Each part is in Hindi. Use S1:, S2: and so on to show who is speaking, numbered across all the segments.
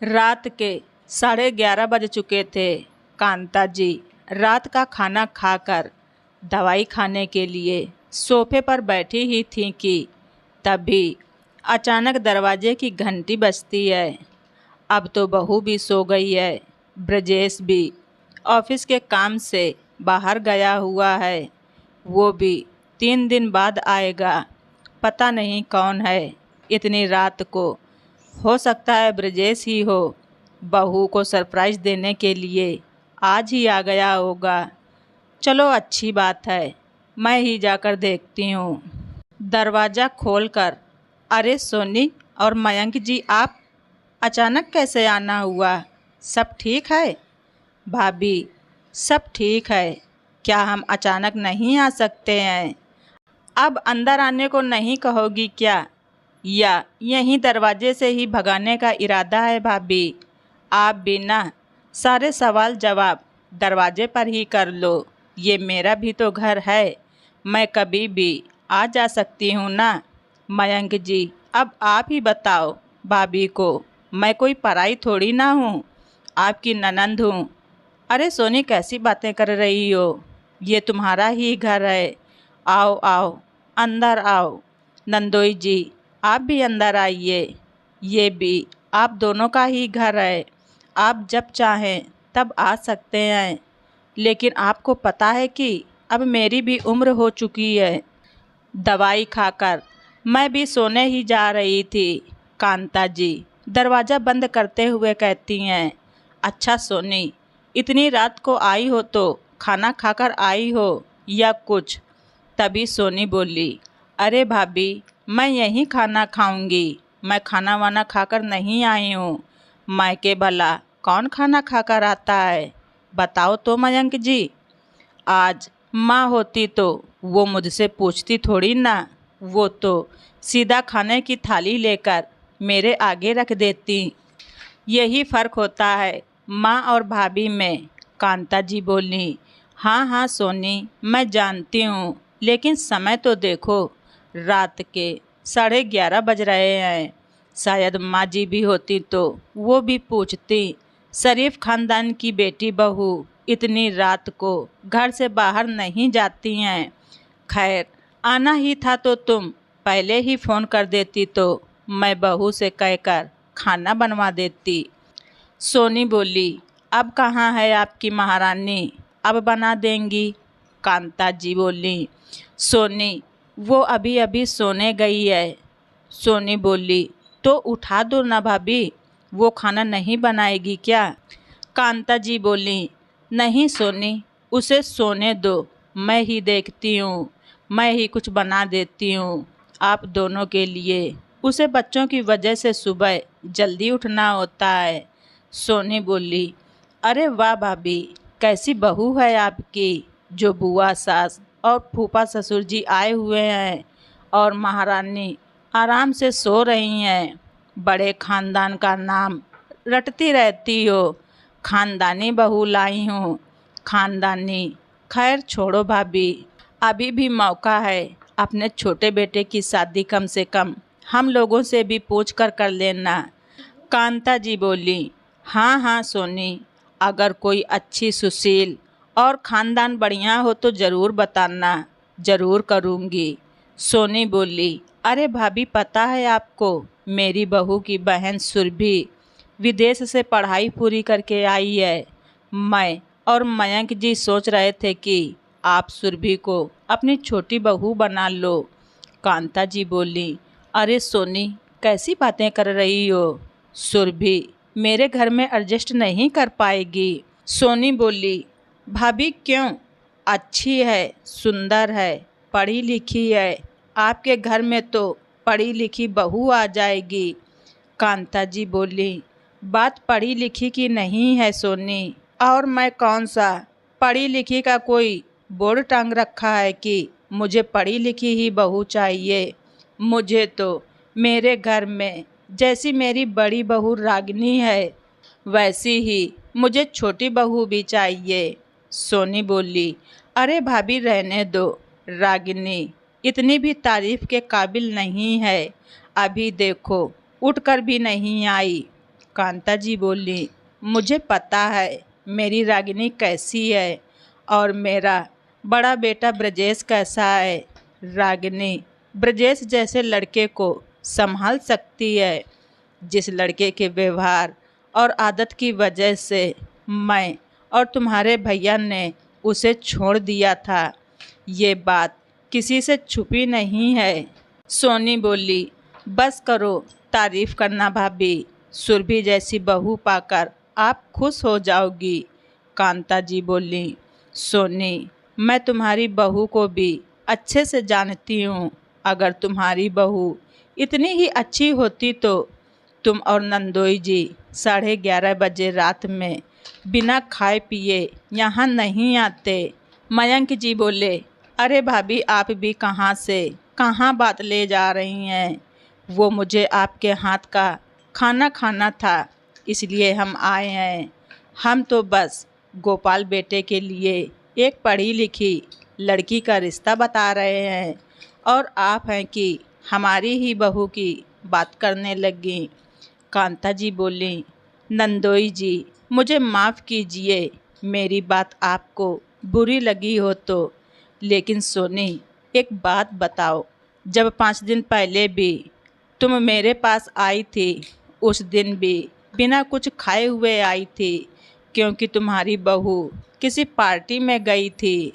S1: रात के 11:30 बज चुके थे। कांता जी रात का खाना खाकर दवाई खाने के लिए सोफे पर बैठी ही थीं कि तभी अचानक दरवाजे की घंटी बजती है। अब तो बहू भी सो गई है, ब्रजेश भी ऑफिस के काम से बाहर गया हुआ है। वो भी 3 दिन बाद आएगा। पता नहीं कौन है इतनी रात को। हो सकता है ब्रजेश ही हो। बहू को सरप्राइज़ देने के लिए आज ही आ गया होगा। चलो अच्छी बात है, मैं ही जाकर देखती हूँ। दरवाज़ा खोलकर, अरे सोनी और मयंक जी, आप अचानक कैसे आना हुआ? सब ठीक है? भाभी सब ठीक है। क्या हम अचानक नहीं आ सकते हैं? अब अंदर आने को नहीं कहोगी क्या, या यहीं दरवाजे से ही भगाने का इरादा है? भाभी आप भी ना सारे सवाल जवाब दरवाजे पर ही कर लो। ये मेरा भी तो घर है, मैं कभी भी आ जा सकती हूँ ना। मयंक जी अब आप ही बताओ भाभी को, मैं कोई पराई थोड़ी ना हूँ, आपकी ननंद हूँ। अरे सोनी कैसी बातें कर रही हो, ये तुम्हारा ही घर है। आओ आओ अंदर आओ। नंदोई जी आप भी अंदर आइए, ये भी आप दोनों का ही घर है। आप जब चाहें तब आ सकते हैं, लेकिन आपको पता है कि अब मेरी भी उम्र हो चुकी है। दवाई खाकर मैं भी सोने ही जा रही थी। कांता जी दरवाज़ा बंद करते हुए कहती हैं, अच्छा सोनी, इतनी रात को आई हो तो खाना खाकर आई हो या कुछ? तभी सोनी बोली, अरे भाभी मैं यहीं खाना खाऊंगी, मैं खाना वाना खाकर नहीं आई हूँ। मायके भला कौन खाना खाकर आता है, बताओ तो मयंक जी। आज माँ होती तो वो मुझसे पूछती थोड़ी ना, वो तो सीधा खाने की थाली लेकर मेरे आगे रख देती। यही फ़र्क होता है माँ और भाभी में। कांता जी बोली, हाँ हाँ सोनी मैं जानती हूँ, लेकिन समय तो देखो, रात के 11:30 बज रहे हैं। शायद माँ जी भी होती तो वो भी पूछती, शरीफ खानदान की बेटी बहू इतनी रात को घर से बाहर नहीं जाती हैं। खैर आना ही था तो तुम पहले ही फ़ोन कर देती तो मैं बहू से कहकर खाना बनवा देती। सोनी बोली, अब कहाँ है आपकी महारानी, अब बना देंगी? कांता जी बोली, सोनी वो अभी अभी सोने गई है। सोनी बोली, तो उठा दो ना भाभी, वो खाना नहीं बनाएगी क्या? कांता जी बोली, नहीं सोनी उसे सोने दो, मैं ही देखती हूँ, मैं ही कुछ बना देती हूँ आप दोनों के लिए। उसे बच्चों की वजह से सुबह जल्दी उठना होता है। सोनी बोली, अरे वाह भाभी, कैसी बहू है आपकी, जो बुआ सास और फूफा ससुर जी आए हुए हैं और महारानी आराम से सो रही हैं। बड़े खानदान का नाम रटती रहती हो, खानदानी बहू लाई हूँ, खानदानी। खैर छोड़ो भाभी, अभी भी मौका है, अपने छोटे बेटे की शादी कम से कम हम लोगों से भी पूछ कर लेना। कांता जी बोली, हाँ हाँ सोनी, अगर कोई अच्छी सुशील और ख़ानदान बढ़िया हो तो ज़रूर बताना, ज़रूर करूँगी। सोनी बोली, अरे भाभी पता है आपको, मेरी बहू की बहन सुरभि विदेश से पढ़ाई पूरी करके आई है। मैं और मयंक जी सोच रहे थे कि आप सुरभि को अपनी छोटी बहू बना लो। कांता जी बोली, अरे सोनी कैसी बातें कर रही हो, सुरभि मेरे घर में एडजस्ट नहीं कर पाएगी। सोनी बोली, भाभी क्यों, अच्छी है, सुंदर है, पढ़ी लिखी है, आपके घर में तो पढ़ी लिखी बहू आ जाएगी। कांता जी बोली, बात पढ़ी लिखी की नहीं है सोनी, और मैं कौन सा पढ़ी लिखी का कोई बोर्ड टांग रखा है कि मुझे पढ़ी लिखी ही बहू चाहिए। मुझे तो मेरे घर में जैसी मेरी बड़ी बहू रागिनी है, वैसी ही मुझे छोटी बहू भी चाहिए। सोनी बोली, अरे भाभी रहने दो, रागिनी इतनी भी तारीफ के काबिल नहीं है, अभी देखो उठकर भी नहीं आई। कांता जी बोली, मुझे पता है मेरी रागिनी कैसी है और मेरा बड़ा बेटा ब्रजेश कैसा है। रागिनी ब्रजेश जैसे लड़के को संभाल सकती है, जिस लड़के के व्यवहार और आदत की वजह से मैं और तुम्हारे भैया ने उसे छोड़ दिया था। ये बात किसी से छुपी नहीं है। सोनी बोली, बस करो तारीफ करना भाभी, सुरभि जैसी बहू पाकर आप खुश हो जाओगी। कांता जी बोली, सोनी मैं तुम्हारी बहू को भी अच्छे से जानती हूँ। अगर तुम्हारी बहू इतनी ही अच्छी होती तो तुम और नंदोई जी 11:30 बजे रात में बिना खाए पिए यहाँ नहीं आते। मयंक जी बोले, अरे भाभी आप भी कहाँ बात ले जा रही हैं। वो मुझे आपके हाथ का खाना खाना था, इसलिए हम आए हैं। हम तो बस गोपाल बेटे के लिए एक पढ़ी लिखी लड़की का रिश्ता बता रहे हैं और आप हैं कि हमारी ही बहू की बात करने लगी। कांता जी बोली, नंदोई जी मुझे माफ़ कीजिए, मेरी बात आपको बुरी लगी हो तो। लेकिन सोनी एक बात बताओ, जब 5 दिन पहले भी तुम मेरे पास आई थी, उस दिन भी बिना कुछ खाए हुए आई थी, क्योंकि तुम्हारी बहू किसी पार्टी में गई थी।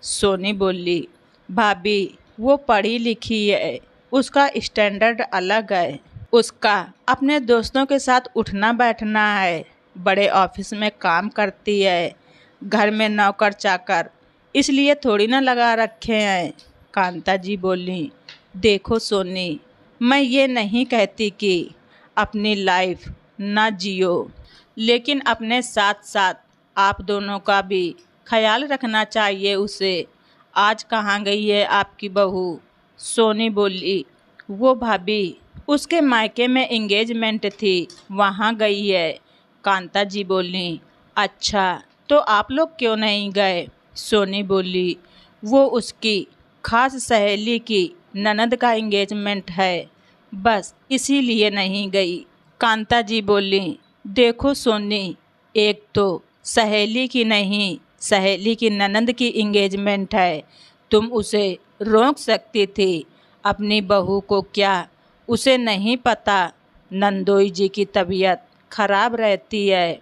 S1: सोनी बोली, भाभी वो पढ़ी लिखी है, उसका स्टैंडर्ड अलग है, उसका अपने दोस्तों के साथ उठना बैठना है, बड़े ऑफिस में काम करती है, घर में नौकर चाकर इसलिए थोड़ी ना लगा रखे हैं। कांता जी बोली, देखो सोनी मैं ये नहीं कहती कि अपनी लाइफ ना जियो, लेकिन अपने साथ साथ आप दोनों का भी ख्याल रखना चाहिए उसे। आज कहाँ गई है आपकी बहू। सोनी बोली, वो भाभी उसके मायके में एंगेजमेंट थी, वहाँ गई है। कांता जी बोली, अच्छा तो आप लोग क्यों नहीं गए। सोनी बोली, वो उसकी खास सहेली की ननद का एंगेजमेंट है, बस इसीलिए नहीं गई। कांता जी बोली, देखो सोनी, एक तो सहेली की नहीं, सहेली की ननद की एंगेजमेंट है, तुम उसे रोक सकती थी। अपनी बहू को क्या उसे नहीं पता नंदोई जी की तबीयत खराब रहती है,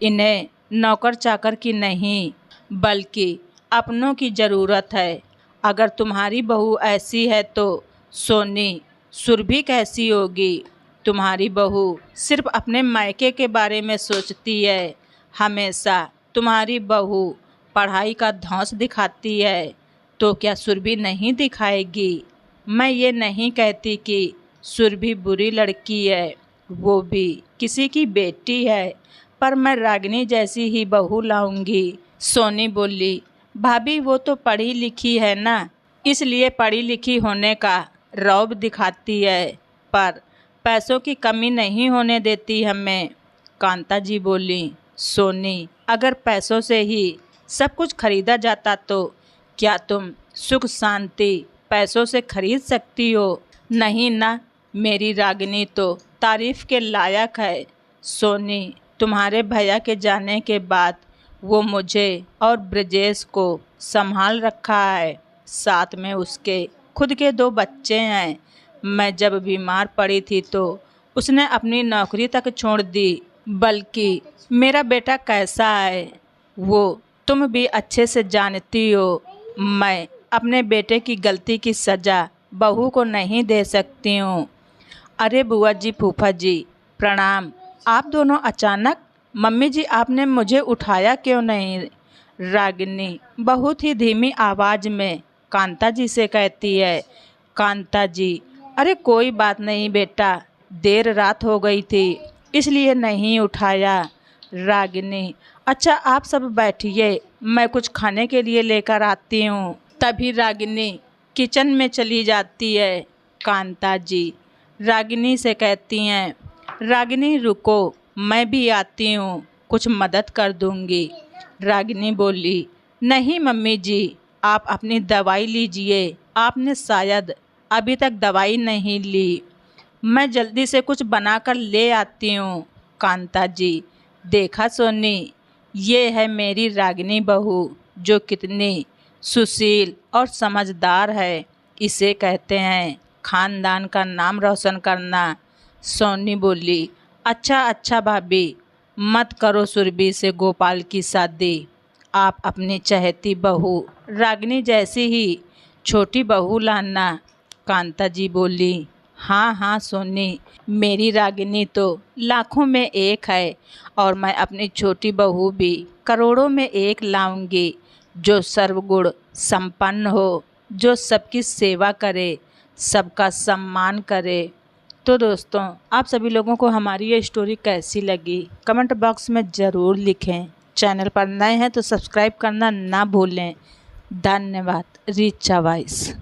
S1: इन्हें नौकर चाकर की नहीं बल्कि अपनों की ज़रूरत है। अगर तुम्हारी बहू ऐसी है तो सोनी सुरभि कैसी होगी। तुम्हारी बहू सिर्फ अपने मायके के बारे में सोचती है, हमेशा तुम्हारी बहू पढ़ाई का धौंस दिखाती है, तो क्या सुरभि नहीं दिखाएगी। मैं ये नहीं कहती कि सुरभि बुरी लड़की है, वो भी किसी की बेटी है, पर मैं रागिनी जैसी ही बहू लाऊंगी। सोनी बोली, भाभी वो तो पढ़ी लिखी है ना, इसलिए पढ़ी लिखी होने का रौब दिखाती है, पर पैसों की कमी नहीं होने देती हमें। कांता जी बोली, सोनी अगर पैसों से ही सब कुछ खरीदा जाता तो क्या तुम सुख शांति पैसों से खरीद सकती हो। नहीं ना, मेरी रागिनी तो तारीफ के लायक है। सोनी तुम्हारे भैया के जाने के बाद वो मुझे और ब्रजेश को संभाल रखा है, साथ में उसके खुद के 2 बच्चे हैं। मैं जब बीमार पड़ी थी तो उसने अपनी नौकरी तक छोड़ दी। बल्कि मेरा बेटा कैसा है वो तुम भी अच्छे से जानती हो। मैं अपने बेटे की गलती की सज़ा बहू को नहीं दे सकती हूँ। अरे बुआ जी, फूफा जी प्रणाम। आप दोनों अचानक। मम्मी जी आपने मुझे उठाया क्यों नहीं। रागिनी बहुत ही धीमी आवाज़ में कांता जी से कहती है। कांता जी, अरे कोई बात नहीं बेटा, देर रात हो गई थी इसलिए नहीं उठाया। रागिनी, अच्छा आप सब बैठिए, मैं कुछ खाने के लिए लेकर आती हूँ। तभी रागिनी किचन में चली जाती है। कांता जी रागिनी से कहती हैं, रागिनी रुको, मैं भी आती हूँ, कुछ मदद कर दूँगी। रागिनी बोली, नहीं मम्मी जी, आप अपनी दवाई लीजिए, आपने शायद अभी तक दवाई नहीं ली। मैं जल्दी से कुछ बनाकर ले आती हूँ। कांता जी, देखा सोनी, ये है मेरी रागिनी बहू जो कितनी सुशील और समझदार है। इसे कहते हैं खानदान का नाम रोशन करना। सोनी बोली, अच्छा अच्छा भाभी, मत करो सुरभि से गोपाल की शादी। आप अपनी चहेती बहू रागिनी जैसी ही छोटी बहू लाना। कांता जी बोली, हाँ हाँ सोनी, मेरी रागिनी तो लाखों में एक है और मैं अपनी छोटी बहू भी करोड़ों में एक लाऊंगी, जो सर्वगुण संपन्न हो, जो सबकी सेवा करे, सबका सम्मान करे। तो दोस्तों, आप सभी लोगों को हमारी ये स्टोरी कैसी लगी कमेंट बॉक्स में ज़रूर लिखें। चैनल पर नए हैं तो सब्सक्राइब करना ना भूलें। धन्यवाद। रिचा वॉइस।